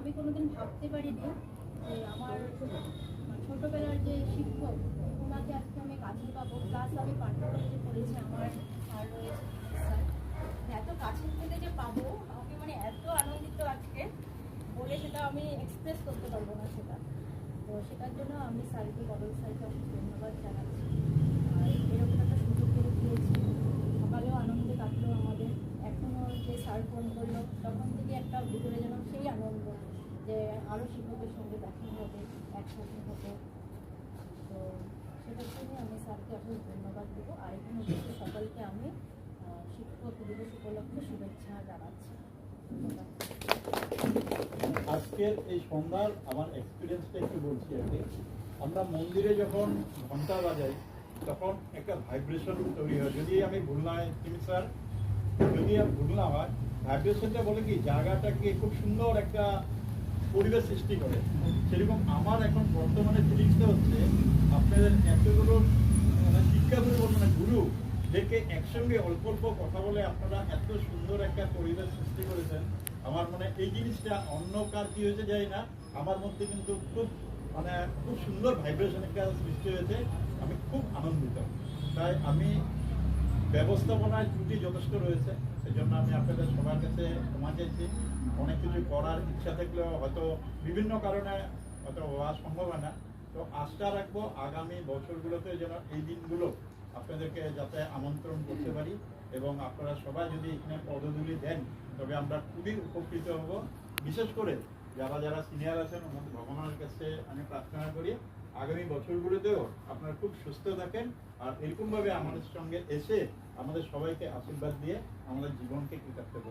আমি কোনোদিন ভাবতে পারিনি যে আমার ছোটোবেলার যে শিক্ষক ওনাকে আজকে আমি কাছে পাবো। প্লাস আমি পাঠ্য কলেজে পড়েছি, আমার স্যার রয়েছে স্যার, এত কাছের থেকে যে পাবো আমাকে মানে এত আনন্দিত আজকে বলে সেটা আমি এক্সপ্রেস করতে পারবো না সেটা। তো সেটার জন্য আমি স্যারকে, বদল স্যারকে অনেক ধন্যবাদ জানাচ্ছি। আর এরকম একটা সুযোগ করে দিয়েছি, সকালেও আনন্দে কাটলো আমাদের। এখনও যে স্যার ফোন করলো তখন থেকে একটা ভিতরে যেন সেই আনন্দ যে আরও শিক্ষকের সঙ্গে দেখা হবে, একসাথে হবে। তো সেটার জন্য আমি স্যারকে অনেক ধন্যবাদ দেবো। আর এখানে উপস্থিত সকলকে আমি শিক্ষক দিবস উপলক্ষে শুভেচ্ছা জানাচ্ছি। আজকের এই সন্ধ্যার আমার এক্সপিরিয়েন্সটা একটু বলছি আর কি। আমরা মন্দিরে যখন ঘন্টা বাজাই তখন একটা ভাইব্রেশন তৈরি হয়। যদি আমি ভুল না হয় স্যার, যদি ভুল না হয়, ভাইব্রেশনটা বলে কি জায়গাটাকে খুব সুন্দর একটা পরিবেশ সৃষ্টি করে। সেরকম আমার এখন বর্তমানে ফিলিংসটা হচ্ছে আপনাদের এতগুলো শিক্ষাগুরু মানে গুরু দেখে একসঙ্গে অল্প অল্প কথা বলে আপনারা এত সুন্দর একটা পরিবেশ সৃষ্টি করেছেন। আমার মনে এই জিনিসটা অন্য কার কি হয়েছে যায় না, আমার মধ্যে কিন্তু খুব সুন্দর ভাইব্রেশন একটা সৃষ্টি হয়েছে। আমি খুব আনন্দিত। তাই আমি ব্যবস্থাপনায় ত্রুটি যথেষ্ট রয়েছে, সেজন্য আমি আপনাদের সবার কাছে ক্ষমা চাইছি। অনেক কিছু করার ইচ্ছা থাকলেও হয়তো বিভিন্ন কারণে হয়তো হওয়া সম্ভব হয় না। তো আশা রাখবো আগামী বছরগুলোতে যেন এই দিনগুলো আপনাদেরকে যাতে আমন্ত্রণ করতে পারি, এবং আপনারা সবাই যদি এখানে পদধূলি দেন তবে আমরা খুবই উপকৃত হব। বিশেষ করে যারা যারা সিনিয়র আছেন ওনাদের ভগবানের কাছে আমি প্রার্থনা করি আগামী বছরগুলোতেও আপনারা খুব সুস্থ থাকেন, আর এরকমভাবে আমাদের সঙ্গে এসে আমাদের সবাইকে আশীর্বাদ দিয়ে আমাদের জীবনকে কৃতার্থ করেন।